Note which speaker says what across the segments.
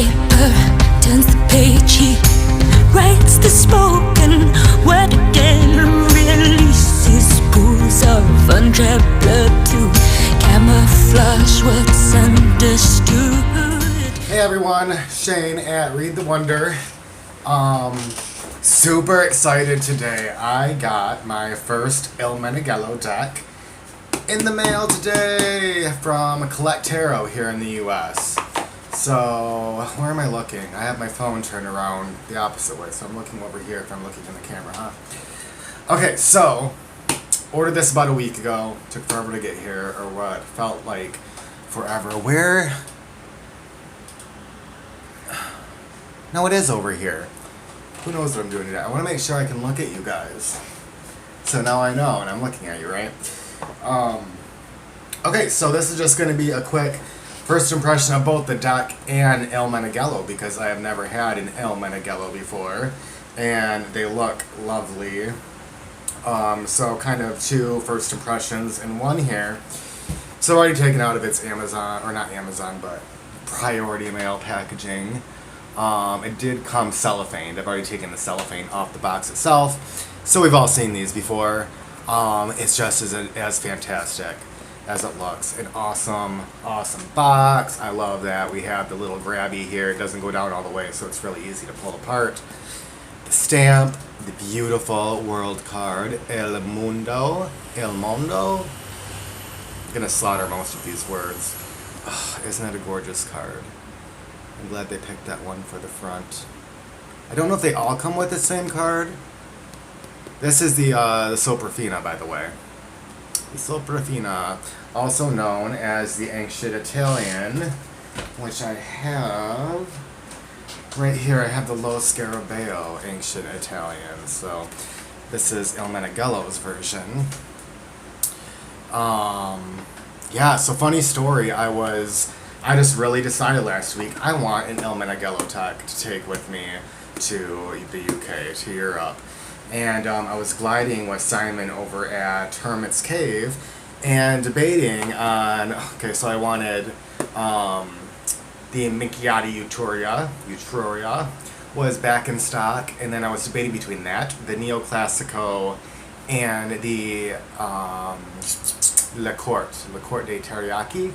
Speaker 1: paper, turns the page, he writes the spoken word again, releases pools of untrapped blood to camouflage what's understood.
Speaker 2: Hey everyone, Shane at Read the Wonder. Super excited today. I got my first Il Meneghello deck in the mail today from Collect Tarot here in the US. So, where am I looking? I have my phone turned around the opposite way, so I'm looking over here if I'm looking in the camera, huh? Okay, so, ordered this about a week ago. Took forever to get here, or what? Felt like forever. Where? No, it is over here. Who knows what I'm doing today? I want to make sure I can look at you guys. So now I know, and I'm looking at you, right? Okay, so this is just going to be a quick first impression of both the deck and Il Meneghello, because I have never had an Il Meneghello before, and they look lovely. So kind of two first impressions in one here. So already taken out of its Amazon, or not Amazon, but priority mail packaging. It did come cellophaned. I've already taken the cellophane off the box itself. So we've all seen these before. It's just as fantastic as it looks. An awesome box. I love that we have the little grabby here. It doesn't go down all the way, so it's really easy to pull apart. The stamp, the beautiful world card, El Mondo. I'm gonna slaughter most of these words. Oh, isn't that a gorgeous card? I'm glad they picked that one for the front. I don't know if they all come with the same card. This is the Soprafino, by the way. The Soprafino, also known as the Ancient Italian, which I have right here. I have the Lo Scarabeo Ancient Italian. So this is Il Meneghello's version. Yeah, so funny story. I just really decided last week I want an Il Meneghello deck to take with me to the UK, to Europe. And I was gliding with Simon over at Hermit's Cave and debating on, okay, so I wanted the Minchiati Utruria was back in stock, and then I was debating between that, the Neoclassico, and the La Corte de Teriyaki,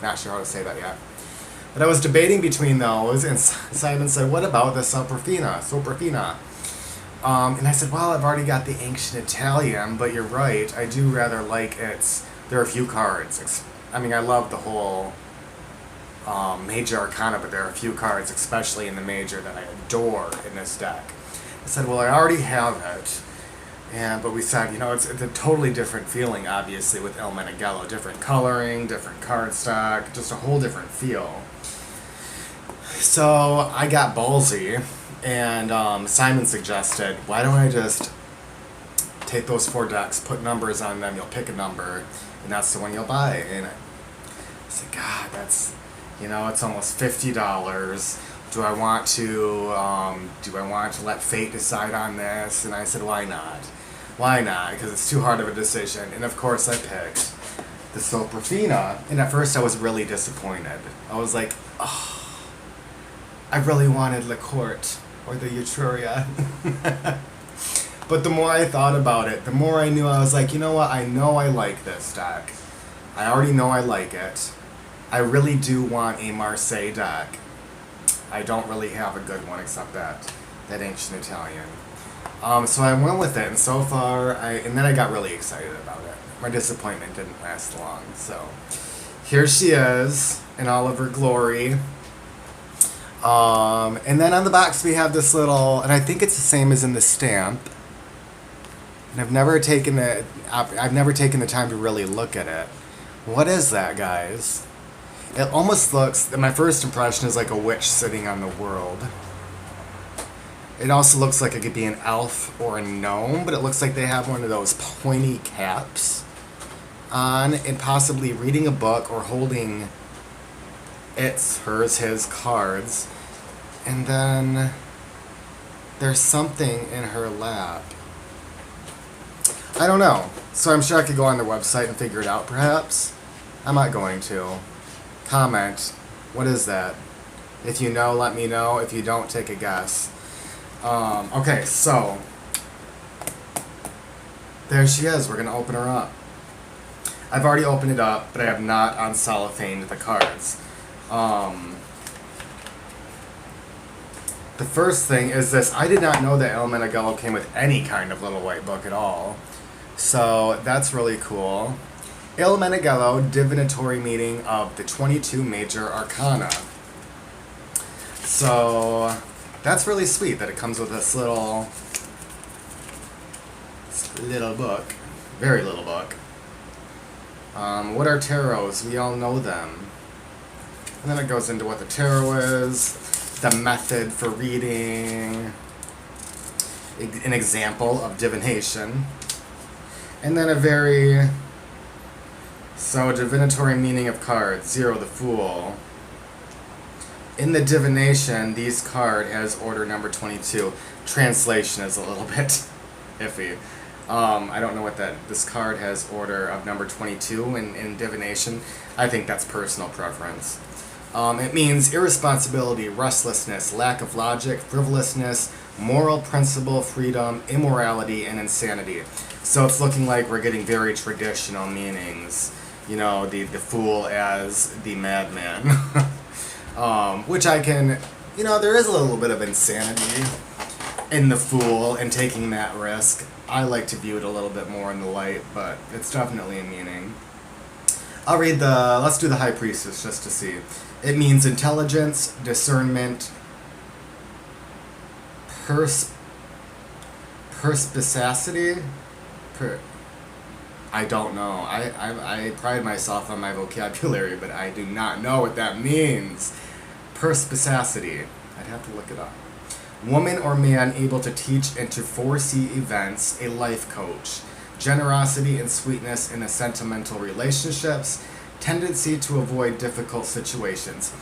Speaker 2: not sure how to say that yet. But I was debating between those, and Simon said, what about the Soprafina? And I said, well, I've already got the Ancient Italian, but you're right, I do rather like there are a few cards. I mean, I love the whole Major Arcana, but there are a few cards, especially in the Major, that I adore in this deck. I said, well, I already have it. But we said, it's a totally different feeling, obviously, with Il Meneghello. Different coloring, different card stock, just a whole different feel. So I got ballsy, and Simon suggested, why don't I just take those 4 decks, put numbers on them, you'll pick a number, and that's the one you'll buy. And I said, God, that's, it's almost $50. Do I want to let fate decide on this? And I said, why not? Why not? Because it's too hard of a decision. And of course I picked the Soprafino. And at first I was really disappointed. I was like, oh, I really wanted La Corte or the Utruria. But the more I thought about it, the more I knew. I was like, you know what? I know I like this deck. I already know I like it. I really do want a Marseille deck. I don't really have a good one except that Ancient Italian. So I went with it, and so far, and then I got really excited about it. My disappointment didn't last long. So here she is in all of her glory. And then on the box we have this little, and I think it's the same as in the stamp. And I've never taken the time to really look at it. What is that, guys? It almost looks, my first impression is like a witch sitting on the world. It also looks like it could be an elf or a gnome, but it looks like they have one of those pointy caps on, and possibly reading a book or holding his cards. And then there's something in her lap. I don't know. So I'm sure I could go on their website and figure it out, perhaps. I'm not going to. Comment. What is that? If you know, let me know. If you don't, take a guess. Okay, so there she is. We're gonna open her up. I've already opened it up, but I have not uncellophane the cards. The first thing is this. I did not know that Il Meneghello came with any kind of little white book at all. So that's really cool. Il Meneghello, divinatory meaning of the 22 major arcana. So that's really sweet that it comes with this little book. Very little book. What are tarots? We all know them. And then it goes into what the tarot is, the method for reading, an example of divination, and then divinatory meaning of cards. 0, the Fool. In the divination, these card has order number 22. Translation is a little bit iffy. I don't know what this card has order of number 22 in divination. I think that's personal preference. It means irresponsibility, restlessness, lack of logic, frivolousness, moral principle, freedom, immorality, and insanity. So it's looking like we're getting very traditional meanings. You know, the fool as the madman. Which I can, there is a little bit of insanity in the fool and taking that risk. I like to view it a little bit more in the light, but it's definitely a meaning. Let's do the High Priestess just to see. It means intelligence, discernment, perspicacity. I don't know. I pride myself on my vocabulary, but I do not know what that means. Perspicacity. I'd have to look it up. Woman or man able to teach and to foresee events, a life coach. Generosity and sweetness in the sentimental relationships. Tendency to avoid difficult situations.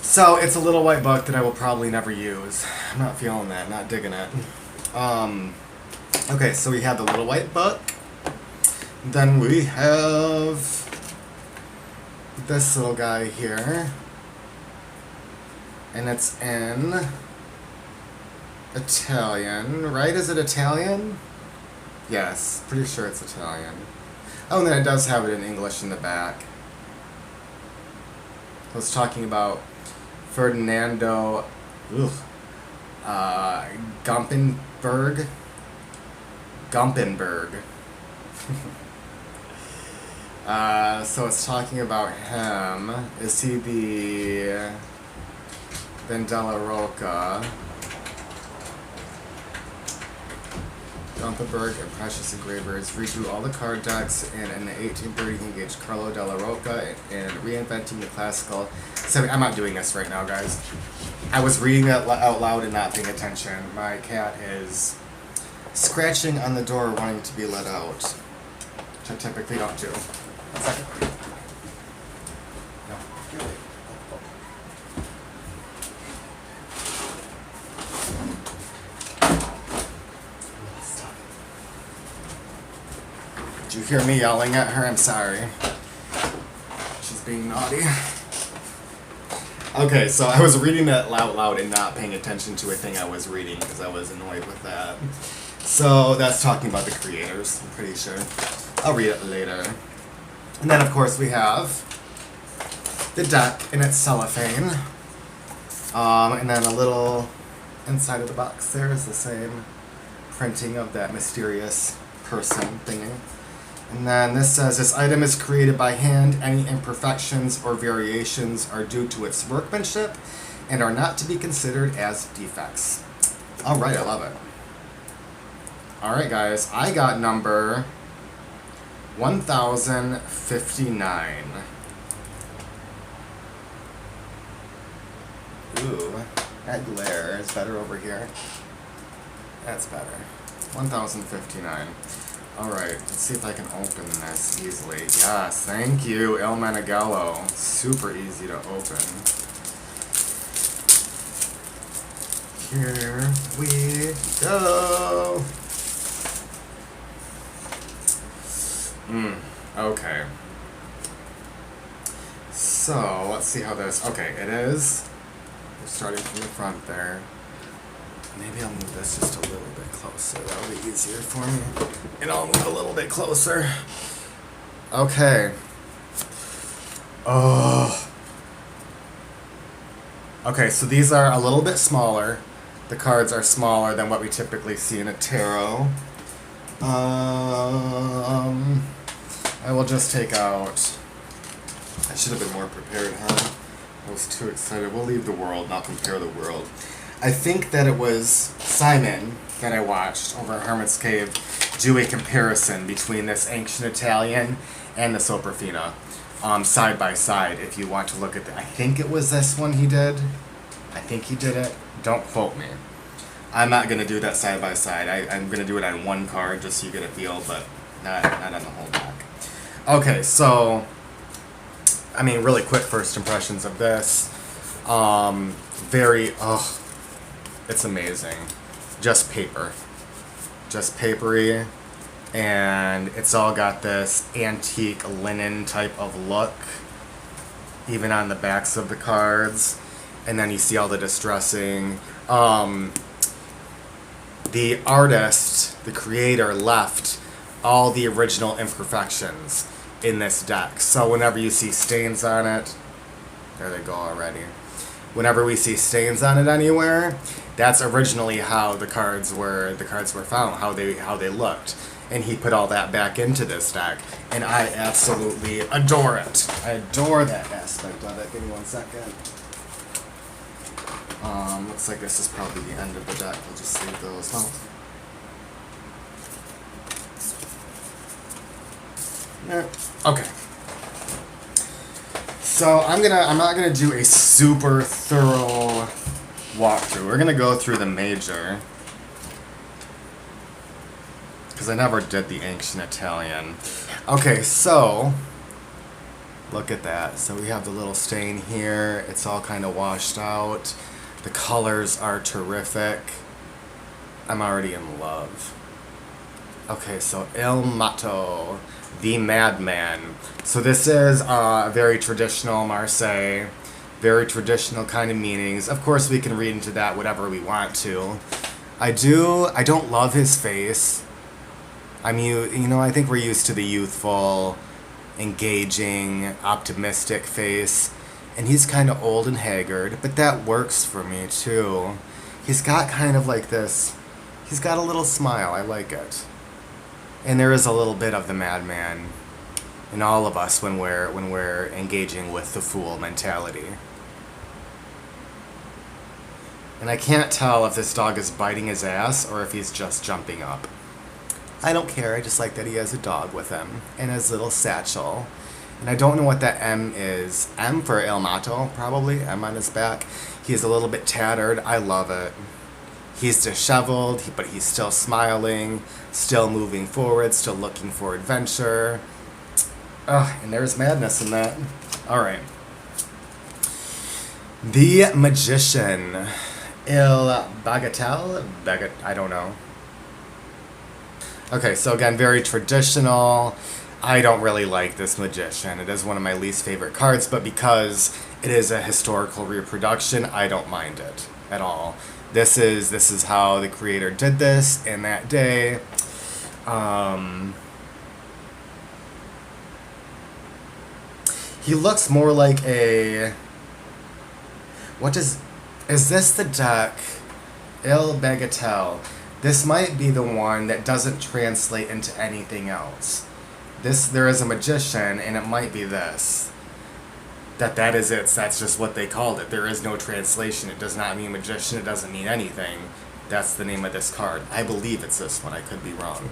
Speaker 2: So it's a little white book that I will probably never use. I'm not feeling that, not digging it. Okay, so we have the little white book. Then we have this little guy here. And it's in Italian, right? Is it Italian? Yes, pretty sure it's Italian. Oh, and then it does have it in English in the back. I was talking about Ferdinando Gumpenberg. So it's talking about him. Is he the Vendella Rocca? Gumpenberg and Precious Engravers redrew all the card decks, and in the 1830 he engaged Carlo della Rocca in reinventing the classical. I'm not doing this right now, guys. I was reading it out loud and not paying attention. My cat is scratching on the door wanting to be let out, which I typically don't do. 1 second. Did you hear me yelling at her? I'm sorry. She's being naughty. Okay, so I was reading that out loud and not paying attention to a thing I was reading because I was annoyed with that. So that's talking about the creators, I'm pretty sure. I'll read it later. And then, of course, we have the deck in its cellophane. And then a little inside of the box there is the same printing of that mysterious person thingy. And then this says, this item is created by hand. Any imperfections or variations are due to its workmanship and are not to be considered as defects. All right, I love it. All right, guys, I got number 1059. Ooh, that glare is better over here. That's better. 1059. Alright, let's see if I can open this easily. Yes, thank you, Il Meneghello. Super easy to open. Here we go. Okay. So let's see how this. Okay, it is. We're starting from the front there. Maybe I'll move this just a little bit closer. That'll be easier for me. And I'll move a little bit closer. Okay. Oh. Okay, so these are a little bit smaller. The cards are smaller than what we typically see in a tarot. I will just take out. I should have been more prepared, huh? I was too excited. We'll leave the world, not compare the world. I think that it was Simon that I watched over at Hermit's Cave do a comparison between this ancient Italian and the Soprafino, side by side. If you want to look at I think it was this one he did. I think he did it. Don't quote me. I'm not gonna do that side by side. I'm gonna do it on one card just so you get a feel, but not on the whole deck. Okay, so I mean, really quick first impressions of this. It's amazing. Just paper. Just papery. And it's all got this antique linen type of look, even on the backs of the cards. And then you see all the distressing. The artist, the creator, left all the original imperfections in this deck. So whenever you see stains on it, there they go already. Whenever we see stains on it anywhere, that's originally how the cards were found, how they looked. And he put all that back into this deck, and I absolutely adore it. I adore that aspect of it. Give me 1 second. Looks like this is probably the end of the deck. We'll just leave those. Yeah. Okay. So I'm not gonna do a super thorough walkthrough. We're gonna go through the major, because I never did the ancient Italian. Okay, so look at that. So we have the little stain here. It's all kind of washed out. The colors are terrific. I'm already in love. Okay, so Il Matto, the Madman. So this is very traditional Marseille, very traditional kind of meanings. Of course, we can read into that whatever we want to. I don't love his face. I think we're used to the youthful, engaging, optimistic face. And he's kind of old and haggard, but that works for me too. He's got kind of like this, he's got a little smile, I like it. And there is a little bit of the madman in all of us when we're engaging with the fool mentality. And I can't tell if this dog is biting his ass or if he's just jumping up. I don't care, I just like that he has a dog with him and his little satchel. And I don't know what that M is. M for Il Matto, probably. M on his back. He's a little bit tattered. I love it. He's disheveled, but he's still smiling, still moving forward, still looking for adventure. And there's madness in that. All right. The Magician. Il Bagatelle? I don't know. Okay, so again, very traditional. I don't really like this Magician. It is one of my least favorite cards, but because it is a historical reproduction, I don't mind it at all. This is how the creator did this in that day. He looks more like a... is this the deck? Il Bagatelle. This might be the one that doesn't translate into anything else. There is a magician, and it might be this. That is it. That's just what they called it. There is no translation. It does not mean magician. It doesn't mean anything. That's the name of this card. I believe it's this one. I could be wrong.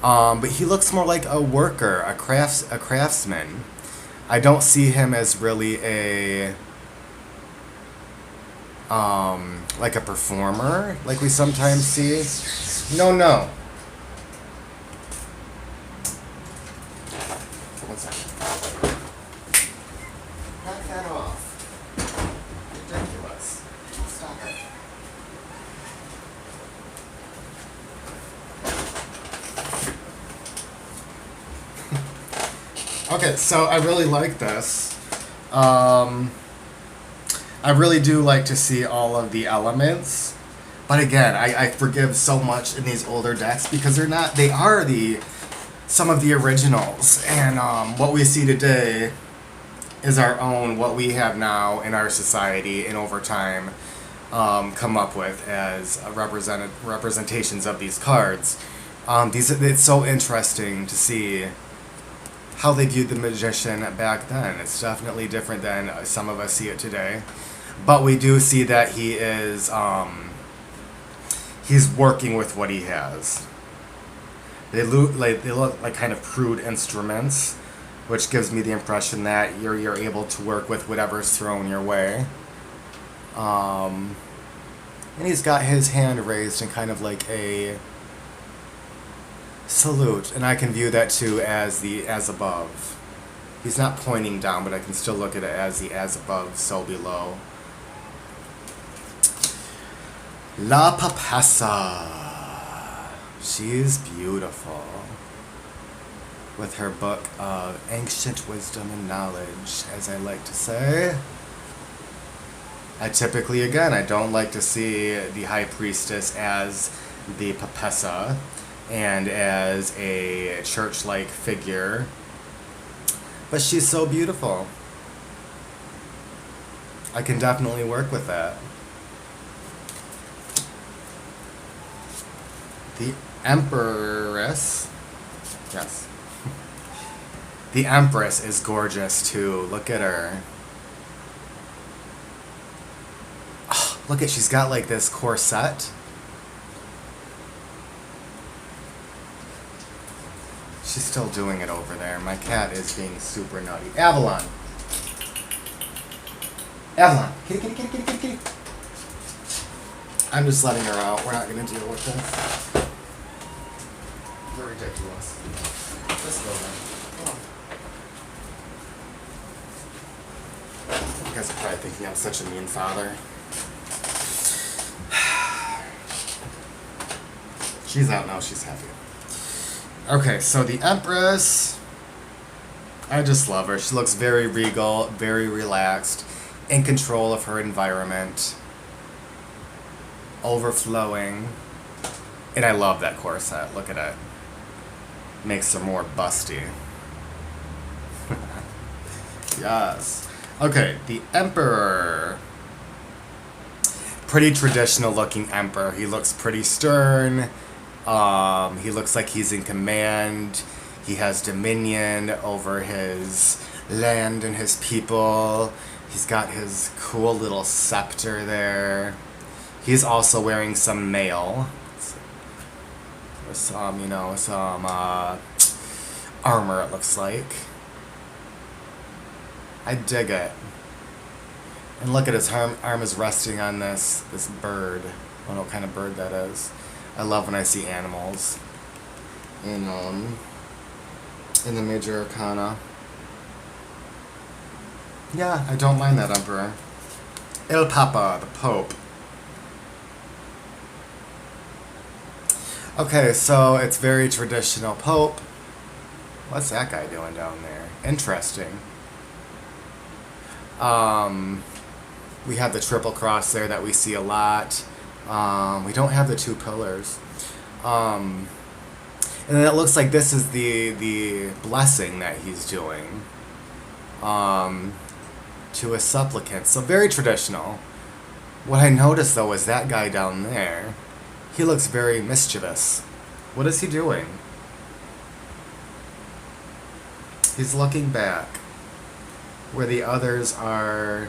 Speaker 2: But he looks more like a worker, a craftsman. I don't see him as really a like a performer, like we sometimes see. No. One second. Knock that off. Ridiculous. Stop it. Okay, so I really like this. I really do like to see all of the elements. But again, I forgive so much in these older decks because they are some of the originals. And what we see today is our own, what we have now in our society and over time come up with as representations of these cards. It's so interesting to see how they viewed the magician back then. It's definitely different than some of us see it today. But we do see that he is, he's working with what he has. They look like kind of crude instruments, which gives me the impression that you're able to work with whatever's thrown your way. And he's got his hand raised in kind of like a salute, and I can view that too as the as above. He's not pointing down, but I can still look at it as the as above, so below. La Papasa. She's beautiful. With her book of ancient wisdom and knowledge, as I like to say. I typically, again, I don't like to see the High Priestess as the Papasa and as a church-like figure. But she's so beautiful. I can definitely work with that. The Empress. Yes. The Empress is gorgeous too. Look at her. Oh, look at, she's got like this corset. She's still doing it over there. My cat is being super nutty. Avalon. Avalon. Kitty, kitty, kitty, kitty, kitty, kitty. I'm just letting her out. We're not going to deal with this. You're ridiculous. Let's go then. You guys are probably thinking I'm such a mean father. She's out now. She's happy. Okay, so the Empress. I just love her. She looks very regal, very relaxed, in control of her environment. Overflowing. And I love that corset. Look at it. Makes her more busty. Yes. Okay, the Emperor. Pretty traditional looking Emperor. He looks pretty stern. He looks like he's in command. He has dominion over his land and his people. He's got his cool little scepter there. He's also wearing some mail. Some, armor, it looks like. I dig it. And look at his arm is resting on this bird. I don't know what kind of bird that is. I love when I see animals in the major arcana. Yeah, I don't mind that Emperor. El Papa, the Pope. Okay, so it's very traditional Pope. What's that guy doing down there? Interesting. We have the triple cross there that we see a lot. We don't have the two pillars. And then it looks like this is the blessing that he's doing to a supplicant. So very traditional. What I noticed though is that guy down there, he looks very mischievous. What is he doing? He's looking back where the others are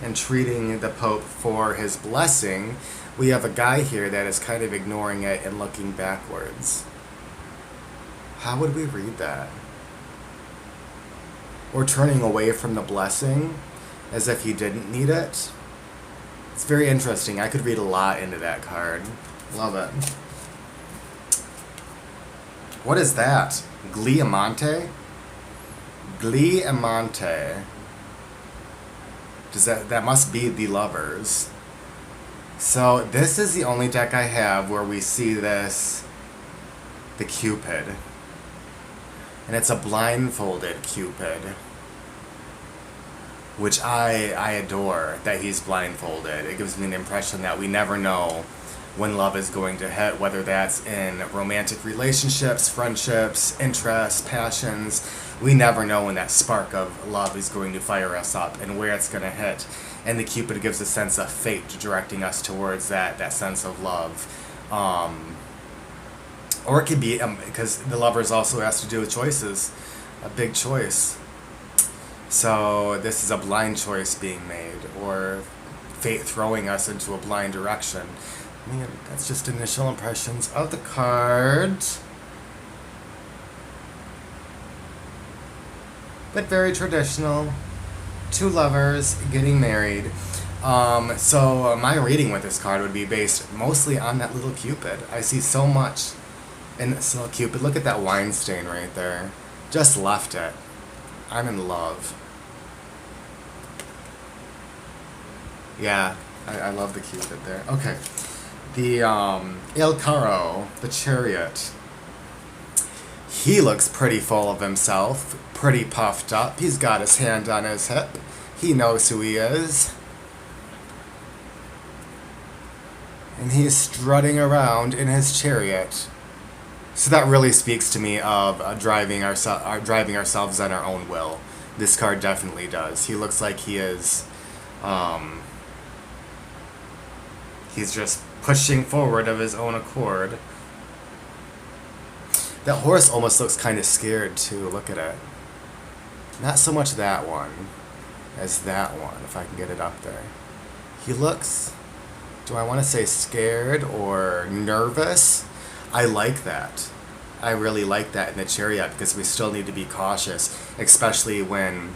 Speaker 2: entreating the Pope for his blessing. We have a guy here that is kind of ignoring it and looking backwards. How would we read that? Or turning away from the blessing as if he didn't need it. It's very interesting. I could read a lot into that card. Love it. What is that? Gliamante? Gliamante. That must be the Lovers. So this is the only deck I have where we see this, the Cupid. And it's a blindfolded Cupid. which I adore that he's blindfolded. It gives me the impression that we never know when love is going to hit, whether that's in romantic relationships, friendships, interests, passions. We never know when that spark of love is going to fire us up and where it's going to hit. And the Cupid gives a sense of fate directing us towards that sense of love. Or it could be, because the lovers also has to do with choices, a big choice. So this is a blind choice being made, or fate throwing us into a blind direction. I mean, that's just initial impressions of the card. But very traditional. Two lovers getting married. So my reading with this card would be based mostly on that little Cupid. I see so much in this little Cupid. Look at that wine stain right there. Just left it. I'm in love. Yeah, I love the Cupid there. Okay. The Il Caro, the Chariot. He looks pretty full of himself, pretty puffed up. He's got his hand on his hip. He knows who he is. And he's strutting around in his chariot. So that really speaks to me of driving ourselves on our own will. This card definitely does. He looks like he is... he's just pushing forward of his own accord. That horse almost looks kind of scared too. Look at it. Not so much that one as that one, if I can get it up there. He looks, do I want to say scared or nervous? I like that. I really like that in the Chariot, because we still need to be cautious, especially when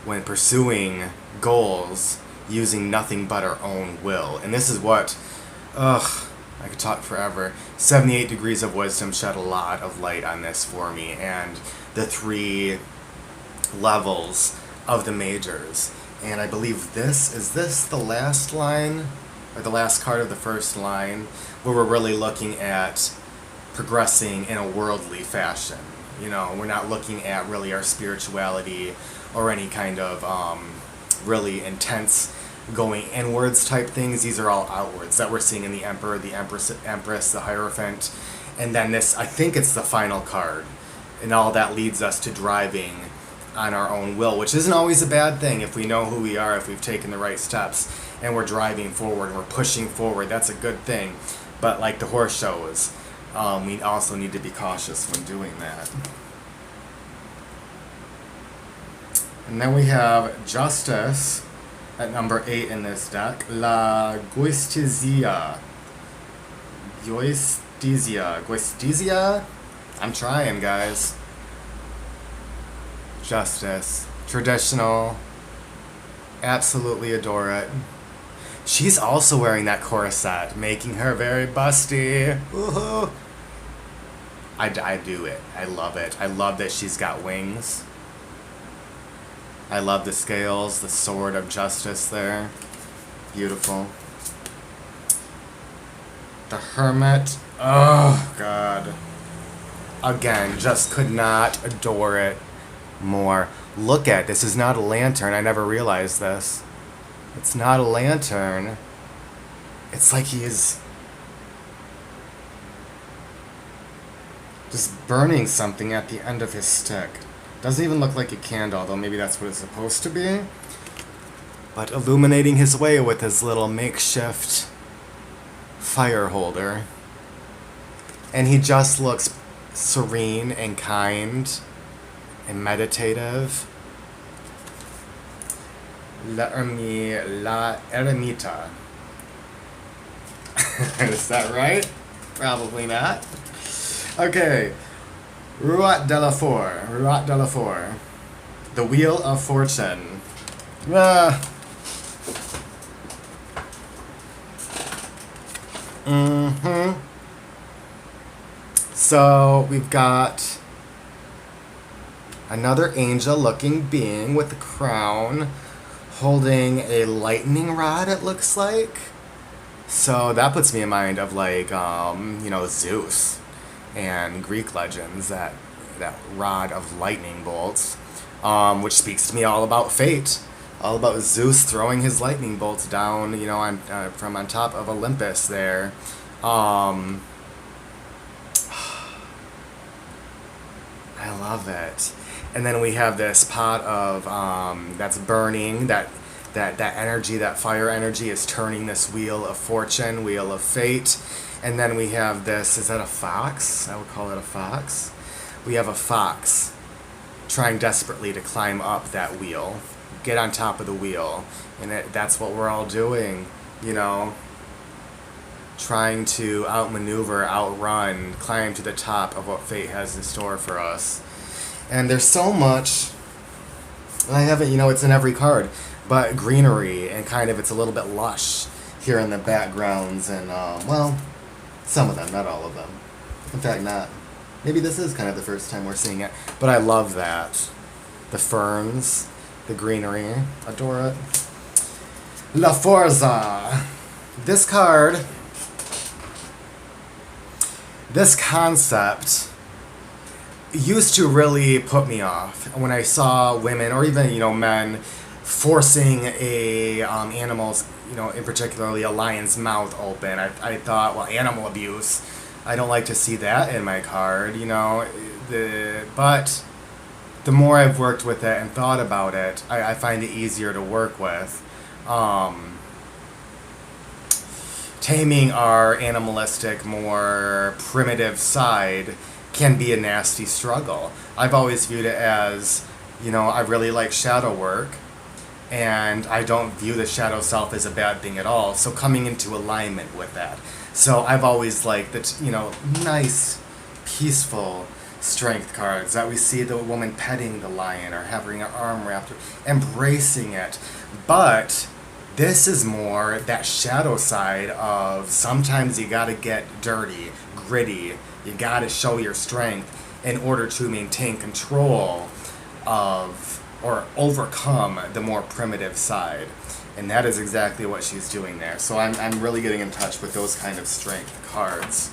Speaker 2: pursuing goals using nothing but our own will. And this is what, I could talk forever. 78 Degrees of Wisdom shed a lot of light on this for me, and the 3 levels of the majors. And I believe is this the last line, or the last card of the first line, where we're really looking at progressing in a worldly fashion. You know, we're not looking at really our spirituality or any kind of really intense going inwards type things. These are all outwards that we're seeing in the Emperor, the Empress, the Hierophant. And then this, I think it's the final card. And all that leads us to driving on our own will, which isn't always a bad thing if we know who we are, if we've taken the right steps, and we're driving forward, and we're pushing forward. That's a good thing. But like the horse shows, we also need to be cautious when doing that. And then we have Justice at number 8 in this deck. La Guistizia. Guistizia? I'm trying, guys. Justice. Traditional. Absolutely adore it. She's also wearing that corset, making her very busty. Woohoo! I do it. I love it. I love that she's got wings. I love the scales, the sword of justice there. Beautiful. The Hermit. Oh, God. Again, just could not adore it more. Look at this. Is not a lantern. I never realized this. It's not a lantern. It's like he is just burning something at the end of his stick. Doesn't even look like a candle, though maybe that's what it's supposed to be. But illuminating his way with his little makeshift fire holder. And he just looks serene and kind and meditative. La Eremita. Is that right? Probably not. Okay. Ruat de la Four. The Wheel of Fortune. So we've got another angel-looking being with a crown, holding a lightning rod, it looks like. So that puts me in mind of like, Zeus and Greek legends, that rod of lightning bolts. which speaks to me all about fate, all about Zeus throwing his lightning bolts down, from on top of Olympus there. I love it. And then we have this pot of that's burning, that energy, that fire energy is turning this wheel of fortune, wheel of fate. And then we have this, is that a fox? I would call it a fox. We have a fox trying desperately to climb up that wheel, get on top of the wheel. And that's what we're all doing, trying to outmaneuver, outrun, climb to the top of what fate has in store for us. And there's so much, I haven't, it's in every card, but greenery, and kind of, it's a little bit lush here in the backgrounds, and, some of them, not all of them. In fact, not. Maybe this is kind of the first time we're seeing it, but I love that. The ferns, the greenery, adore it. La Forza. This card, this concept used to really put me off when I saw women, or even, men, forcing a animal's, in particularly a lion's mouth open. I thought, well, animal abuse. I don't like to see that in my card, but the more I've worked with it and thought about it, I find it easier to work with. Taming our animalistic, more primitive side can be a nasty struggle. I've always viewed it as, I really like shadow work, and I don't view the shadow self as a bad thing at all. So coming into alignment with that. So I've always liked the, nice, peaceful strength cards that we see the woman petting the lion or having her arm wrapped, embracing it. But this is more that shadow side of sometimes you gotta get dirty, gritty. You gotta show your strength in order to maintain control of or overcome the more primitive side. And that is exactly what she's doing there. So I'm really getting in touch with those kind of strength cards.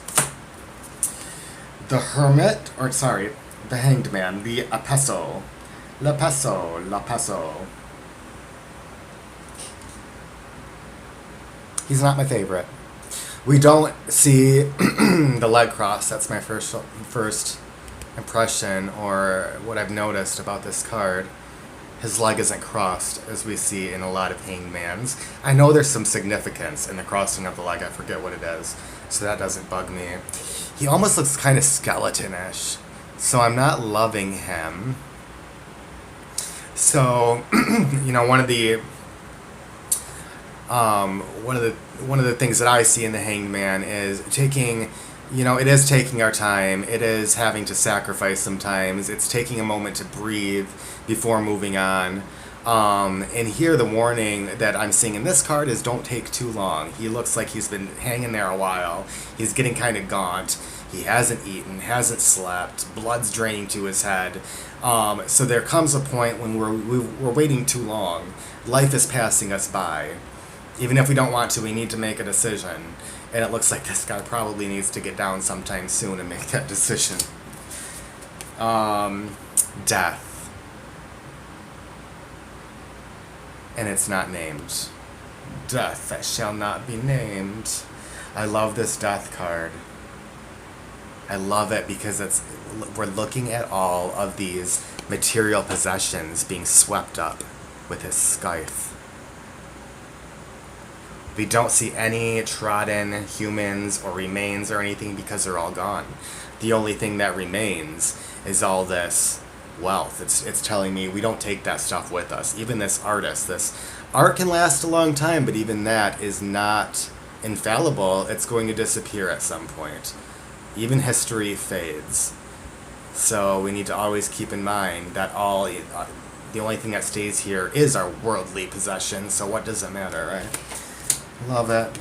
Speaker 2: The Hermit, the Hanged Man, the Apeso. La Peso. He's not my favorite. We don't see the leg cross. That's my first impression, or what I've noticed about this card. His leg isn't crossed, as we see in a lot of hangmans. I know there's some significance in the crossing of the leg. I forget what it is, so that doesn't bug me. He almost looks kind of skeleton-ish, so I'm not loving him. So, one of the things that I see in the Hangman is taking, it is taking our time. It is having to sacrifice sometimes. It's taking a moment to breathe before moving on. And here the warning that I'm seeing in this card is don't take too long. He looks like he's been hanging there a while. He's getting kind of gaunt. He hasn't eaten, hasn't slept. Blood's draining to his head. So there comes a point when we're waiting too long. Life is passing us by. Even if we don't want to, we need to make a decision. And it looks like this guy probably needs to get down sometime soon and make that decision. Death. And it's not named. Death that shall not be named. I love this death card. I love it because we're looking at all of these material possessions being swept up with his scythe. We don't see any trodden humans or remains or anything because they're all gone. The only thing that remains is all this wealth. It's telling me we don't take that stuff with us. Even this artist, this art can last a long time, but even that is not infallible. It's going to disappear at some point. Even history fades. So we need to always keep in mind that the only thing that stays here is our worldly possessions. So what does it matter, right? Love it.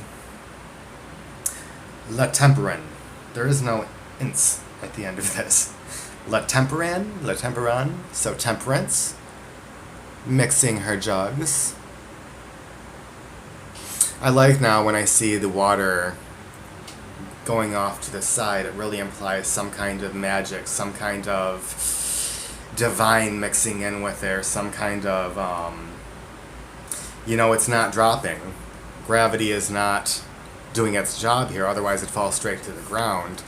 Speaker 2: La Temperan. There is no ints at the end of this. La Temperan, so temperance. Mixing her jugs. I like now when I see the water going off to the side, it really implies some kind of magic, some kind of divine mixing in with there, some kind of, it's not dropping. Gravity is not doing its job here, otherwise it falls straight to the ground.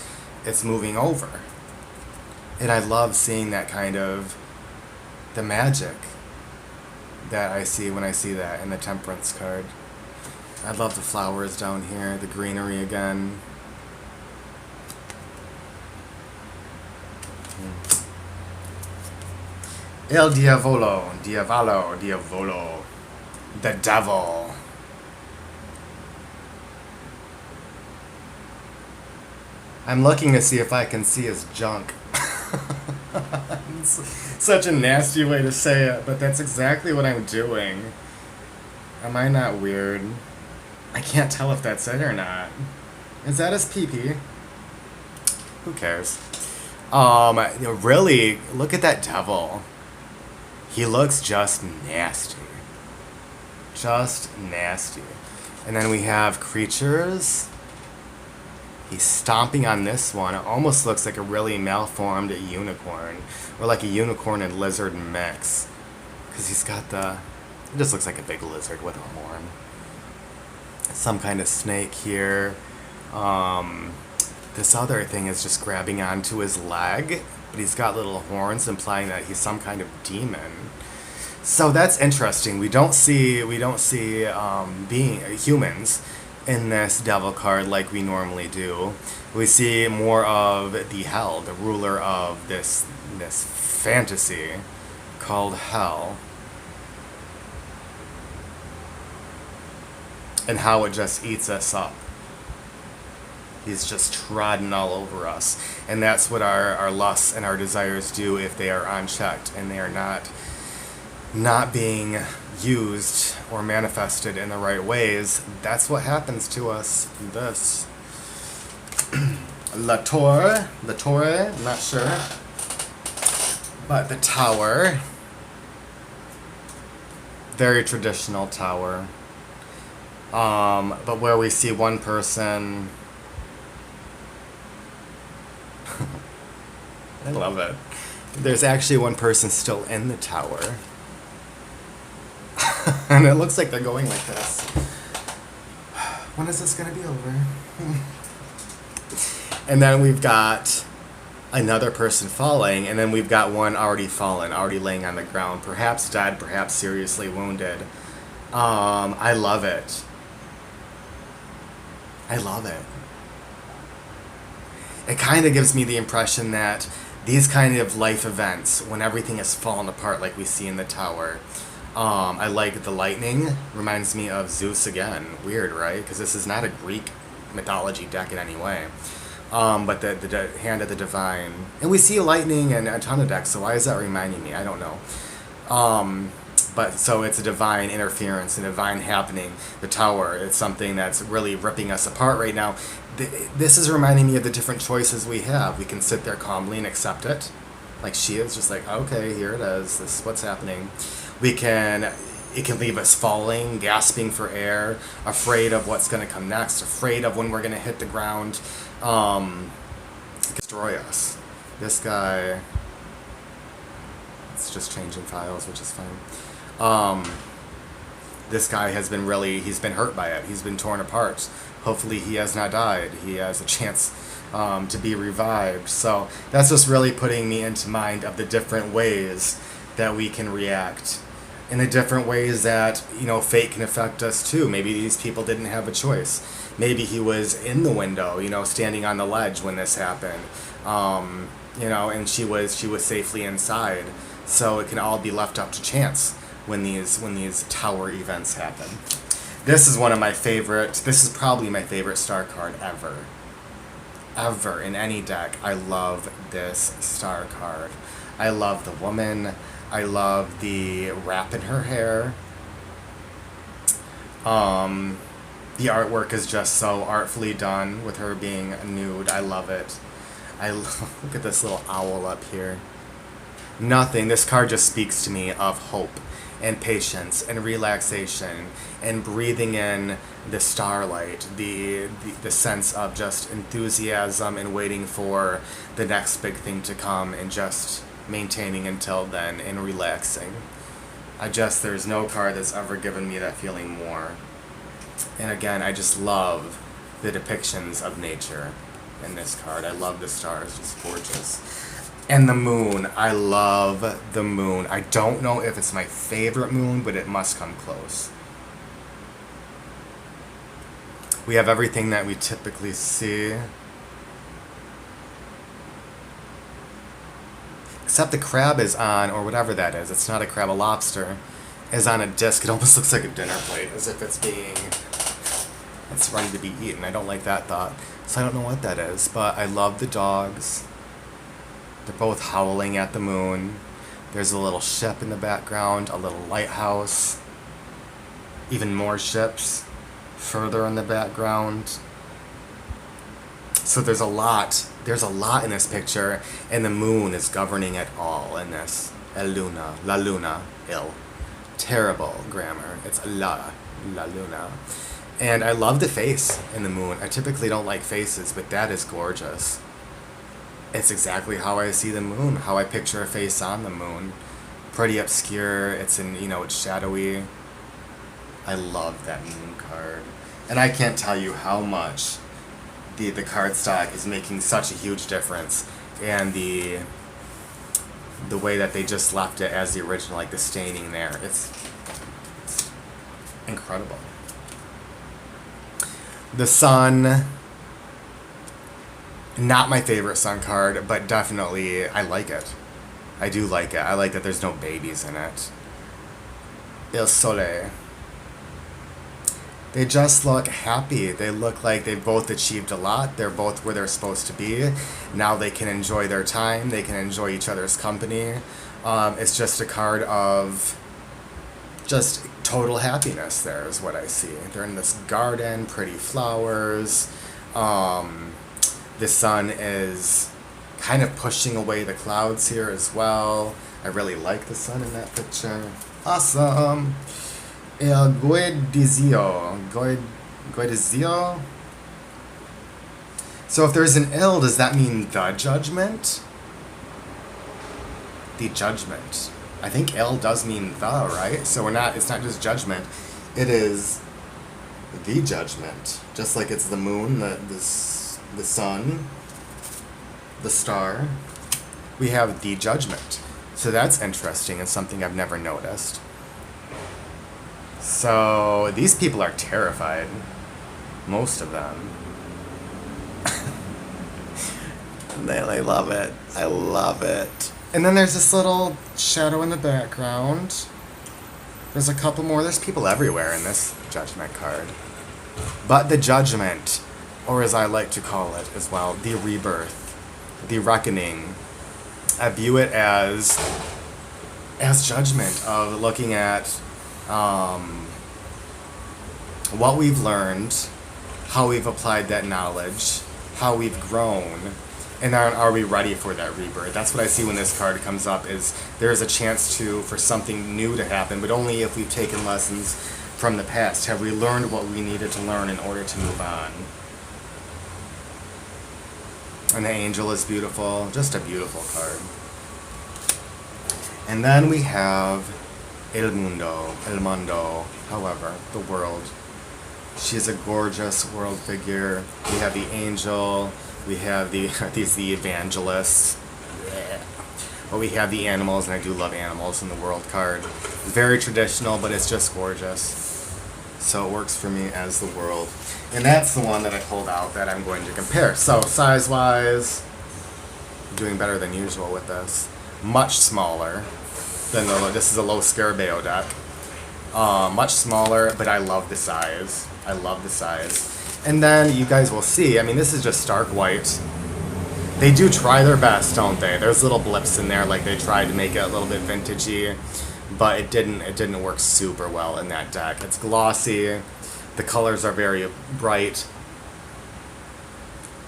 Speaker 2: It's moving over. And I love seeing that kind of, the magic that I see when I see that in the Temperance card. I love the flowers down here, the greenery again. El Diavolo, Diavolo, the devil. I'm looking to see if I can see his junk. Such a nasty way to say it, but that's exactly what I'm doing. Am I not weird? I can't tell if that's it or not. Is that his pee-pee? Who cares? Really, look at that devil. He looks just nasty. Just nasty. And then we have creatures. He's stomping on this one. It almost looks like a really malformed unicorn. Or like a unicorn and lizard mix. Because he's got the... It just looks like a big lizard with a horn. Some kind of snake here. This other thing is just grabbing onto his leg. But he's got little horns implying that he's some kind of demon. So that's interesting. We don't see being humans in this devil card like we normally do. We see more of the hell, the ruler of this fantasy called hell. And how it just eats us up. He's just trodden all over us. And that's what our lusts and our desires do if they are unchecked and they are not being used or manifested in the right ways. That's what happens to us. This. La Torre, I'm not sure. But the tower. Very traditional tower. But where we see one person... I love it. There's actually one person still in the tower. And it looks like they're going like this. When is this going to be over? And then we've got another person falling, and then we've got one already fallen, already laying on the ground, perhaps dead, perhaps seriously wounded. I love it. I love it. It kind of gives me the impression that these kind of life events, when everything is fallen apart like we see in the tower, I like the lightning. Reminds me of Zeus again. Weird, right? Because this is not a Greek mythology deck in any way. But the hand of the divine. And we see lightning and a ton of decks, so why is that reminding me? I don't know. But so it's a divine interference, a divine happening. The tower, it's something that's really ripping us apart right now. This is reminding me of the different choices we have. We can sit there calmly and accept it. Like she is, just like, okay, here it is. This is what's happening. It can leave us falling, gasping for air, afraid of what's going to come next, afraid of when we're going to hit the ground, destroy us. This guy, it's just changing files, which is fine. This guy has been he's been hurt by it. He's been torn apart. Hopefully he has not died. He has a chance to be revived. So that's just really putting me into mind of the different ways that we can react. In the different ways that, fate can affect us too. Maybe these people didn't have a choice. Maybe he was in the window, standing on the ledge when this happened. And she was safely inside. So it can all be left up to chance when these tower events happen. This is one of my favorite. This is probably my favorite star card ever. Ever in any deck. I love this star card. I love the woman. I love the wrap in her hair. The artwork is just so artfully done with her being nude. I love it. Look at this little owl up here. Nothing. This card just speaks to me of hope and patience and relaxation and breathing in the starlight, the sense of just enthusiasm and waiting for the next big thing to come and just maintaining until then and relaxing. There's no card that's ever given me that feeling more. And again, I just love the depictions of nature in this card. I love the stars, just gorgeous. And the moon, I love the moon. I don't know if it's my favorite moon, but it must come close. We have everything that we typically see. Except the crab is on, or whatever that is. It's not a crab, a lobster is on a disc. It almost looks like a dinner plate, as if it's ready to be eaten. I don't like that thought. So I don't know what that is, but I love the dogs. They're both howling at the moon. There's a little ship in the background, a little lighthouse. Even more ships further in the background. So there's a lot in this picture, and the moon is governing it all in this. La luna, ill. Terrible grammar. It's la luna. And I love the face in the moon. I typically don't like faces, but that is gorgeous. It's exactly how I see the moon, how I picture a face on the moon. Pretty obscure, it's shadowy. I love that moon card. And I can't tell you how much the cardstock is making such a huge difference, and the way that they just left it as the original, like the staining there, it's incredible. The sun, not my favorite sun card, but definitely I like it. I do like it. I like that there's no babies in it. Il Sole. They just look happy. They look like they've both achieved a lot. They're both where they're supposed to be. Now they can enjoy their time. They can enjoy each other's company. It's just a card of just total happiness there is what I see. They're in this garden, pretty flowers. The sun is kind of pushing away the clouds here as well. I really like the sun in that picture. Awesome. El Guedizio. So if there's an ill, does that mean the judgment? The judgment. I think ill does mean the, right? So it's not just judgment. It is the judgment. Just like it's the moon, the sun, the star. We have the judgment. So that's interesting and something I've never noticed. So these people are terrified. Most of them. I love it. I love it. And then there's this little shadow in the background. There's a couple more. There's people everywhere in this judgment card. But the judgment, or as I like to call it as well, the rebirth, the reckoning, I view it as judgment of looking at what we've learned, how we've applied that knowledge, how we've grown, and are we ready for that rebirth? That's what I see when this card comes up, is there's a chance for something new to happen, but only if we've taken lessons from the past. Have we learned what we needed to learn in order to move on? And the angel is beautiful, just a beautiful card. And then we have el mundo, however, the world. She's a gorgeous world figure. We have the angel, we have the evangelists, but we have the animals, and I do love animals in the world card. Very traditional, but it's just gorgeous. So it works for me as the world. And that's the one that I pulled out that I'm going to compare. So size-wise, I'm doing better than usual with this. Much smaller than this is a low Scarabeo deck. Much smaller, but I love the size. I love the size. And then you guys will see, I mean, this is just stark white. They do try their best, don't they? There's little blips in there, like they tried to make it a little bit vintagey, but it didn't work super well in that deck. It's glossy. The colors are very bright.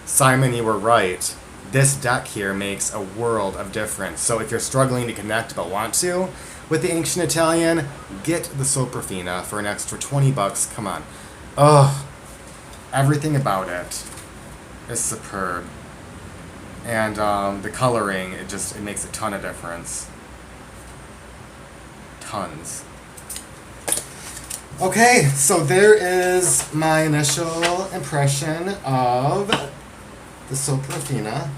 Speaker 2: Simon, you were right. This deck here makes a world of difference. So if you're struggling to connect but want to with the Ancient Italian, get the Soprafino for an extra $20. Come on. Ugh. Everything about it is superb. And the coloring, it makes a ton of difference. Tons. Okay, so there is my initial impression of the Soprafino.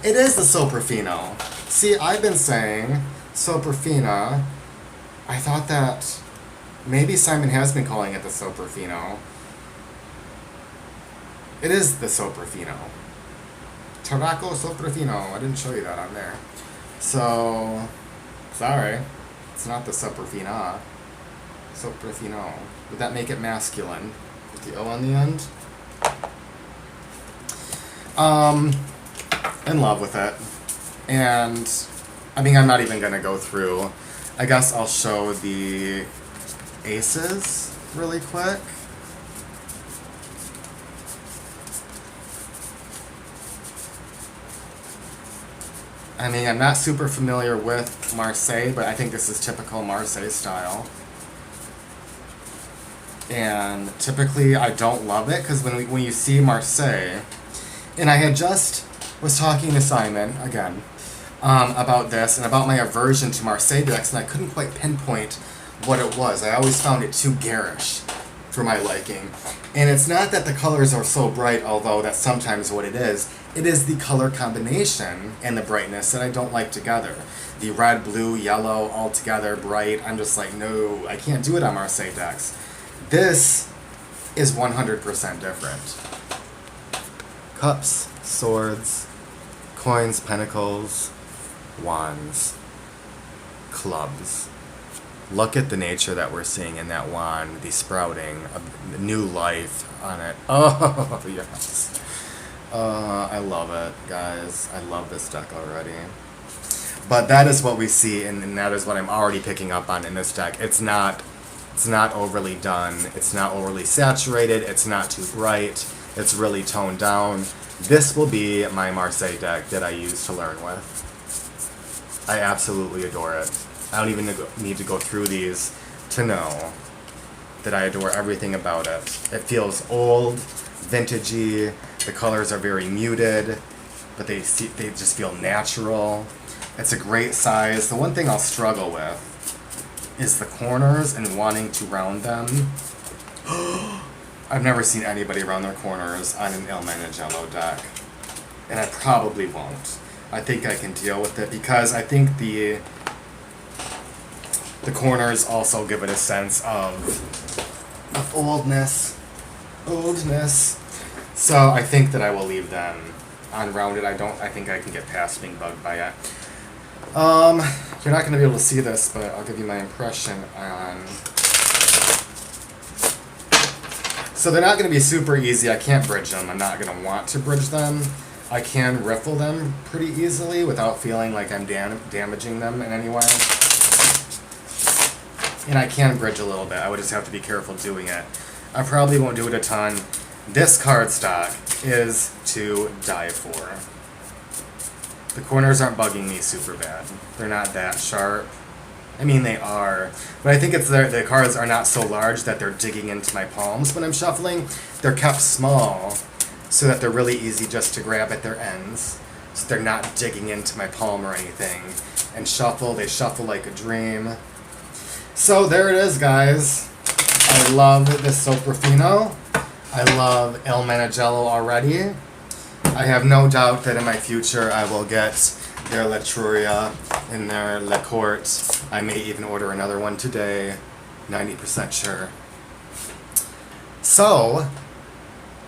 Speaker 2: It is the Soprafino. See, I've been saying Soprafino. I thought that maybe Simon has been calling it the Soprafino. It is the Soprafino. Tarraco Soprafino. I didn't show you that on there. So, sorry. It's not the Soprafina. Soprafino. Would that make it masculine? With the O on the end? In love with it. And, I mean, I'm not even going to go through. I guess I'll show the aces really quick. I mean, I'm not super familiar with Marseille, but I think this is typical Marseille style. And typically I don't love it, because when you see Marseille, and I had just was talking to Simon, again, about this, and about my aversion to Marseille decks, and I couldn't quite pinpoint what it was. I always found it too garish for my liking. And it's not that the colors are so bright, although that's sometimes what it is. It is the color combination and the brightness that I don't like together. The red, blue, yellow, all together, bright. I'm just like, no, I can't do it on Marseille decks. This is 100% different. Cups, swords, coins, pentacles, wands, clubs. Look at the nature that we're seeing in that wand, the sprouting, a new life on it. Oh, yes. I love it, guys. I love this deck already. But that is what we see, and that is what I'm already picking up on in this deck. It's not overly done. It's not overly saturated. It's not too bright. It's really toned down. This will be my Marseille deck that I use to learn with. I absolutely adore it. I don't even need to go through these to know that I adore everything about it. It feels old, vintagey. The colors are very muted, but they just feel natural. It's a great size. The one thing I'll struggle with is the corners and wanting to round them. I've never seen anybody round their corners on an Il Meneghello deck, and I probably won't. I think I can deal with it because I think the corners also give it a sense of oldness. So I think that I will leave them unrounded. I think I can get past being bugged by it. You're not going to be able to see this, but I'll give you my impression on... So they're not going to be super easy. I can't bridge them. I'm not going to want to bridge them. I can riffle them pretty easily without feeling like I'm damaging them in any way. And I can bridge a little bit. I would just have to be careful doing it. I probably won't do it a ton. This card stock is to die for. The corners aren't bugging me super bad. They're not that sharp. I mean, they are. But I think it's the cards are not so large that they're digging into my palms when I'm shuffling. They're kept small so that they're really easy just to grab at their ends. So they're not digging into my palm or anything. And they shuffle like a dream. So there it is, guys. I love this Soprafino. I love Il Meneghello already. I have no doubt that in my future I will get their Letruria and their Le Court. I may even order another one today. 90% sure. So,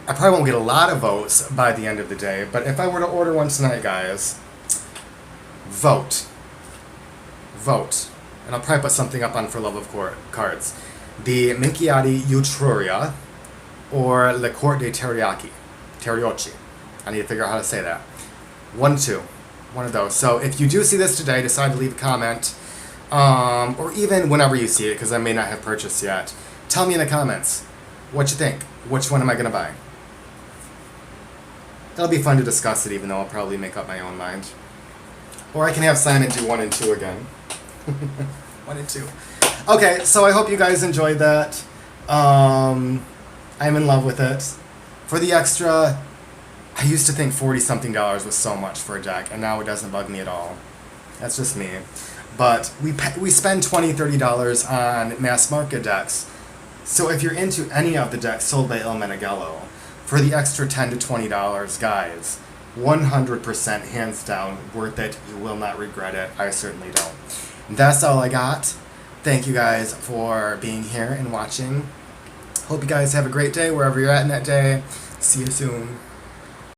Speaker 2: I probably won't get a lot of votes by the end of the day, but if I were to order one tonight, guys, vote. Vote. And I'll probably put something up on For Love of Cards. The Minchiati Utruria or Le Court de Chariot. I need to figure out how to say that. 1, 2. One of those. So if you do see this today, decide to leave a comment, or even whenever you see it, because I may not have purchased yet, tell me in the comments what you think. Which one am I going to buy? It'll be fun to discuss it, even though I'll probably make up my own mind. Or I can have Simon do 1 and 2 again. 1 and 2. Okay, so I hope you guys enjoyed that. I'm in love with it. For the extra, I used to think $40-something was so much for a deck, and now it doesn't bug me at all. That's just me. But we spend $20-$30 on mass market decks. So if you're into any of the decks sold by Il Meneghello, for the extra $10 to $20, guys, 100% hands down worth it. You will not regret it. I certainly don't. That's all I got. Thank you guys for being here and watching. Hope you guys have a great day wherever you're at in that day. See you soon.